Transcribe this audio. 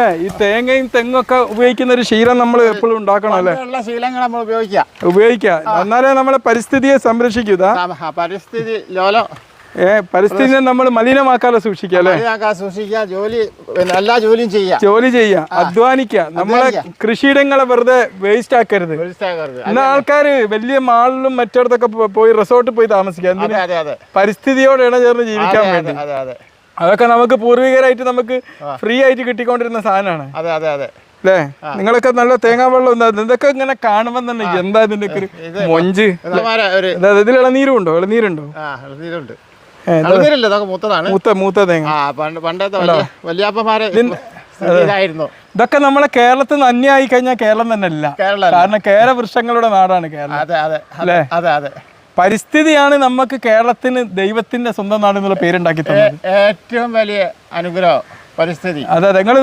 അല്ലേ? ഈ തേങ്ങയും തെങ്ങൊക്കെ ഉപയോഗിക്കുന്ന ഒരു ശീലം നമ്മൾ എപ്പോഴും ഉണ്ടാക്കണം അല്ലേ? ശീലങ്ങൾ നമ്മൾ ഉപയോഗിക്കാം. എന്നാലേ നമ്മളെ പരിസ്ഥിതിയെ സംരക്ഷിക്കൂ. പരിസ്ഥിതി ലോലം പരിസ്ഥിതിനെ നമ്മൾ മലിനമാക്കാതെ സൂക്ഷിക്കുക അല്ലേ? എല്ലാ ജോലിയും ചെയ്യാം, അധ്വാനിക്കുക. നമ്മളെ കൃഷിയിടങ്ങളെ വെറുതെ വേസ്റ്റ് ആക്കരുത്. ഇന്ന് ആൾക്കാര് വലിയ മാളിലും മറ്റിടത്തൊക്കെ പോയി റിസോർട്ടിൽ പോയി താമസിക്കാം. പരിസ്ഥിതിയോട് ഇണചേർന്ന് ജീവിക്കാൻ വേണ്ടി. അതൊക്കെ നമുക്ക് പൂർവികരായിട്ട് നമുക്ക് ഫ്രീ ആയിട്ട് കിട്ടിക്കൊണ്ടിരുന്ന സാധനമാണ് അല്ലേ? നിങ്ങളൊക്കെ നല്ല തേങ്ങാ വെള്ളം ഇതൊക്കെ ഇങ്ങനെ കാണുമ്പോൾ തന്നെ എന്താ ഇതിന്റെ ഒക്കെ ഒരു മൊഞ്ച്. ഇതിൽ ഇളനീരുണ്ടോ? മൂത്ത തേങ്ങ. ഇതൊക്കെ നമ്മളെ കേരളത്തിൽ നിന്ന് അന്യമായി കഴിഞ്ഞാൽ കേരളം തന്നെ അല്ല. കാരണം കേരവൃക്ഷങ്ങളുടെ നാടാണ് കേരളം അല്ലേ? പരിസ്ഥിതിയാണ് നമുക്ക് കേരളത്തിന് ദൈവത്തിന്റെ സ്വന്തം നാട് എന്നുള്ള പേരുണ്ടാക്കി തന്നത്. ഏറ്റവും വലിയ അനുഗ്രഹം പരിസ്ഥിതി. അതെ, നിങ്ങൾ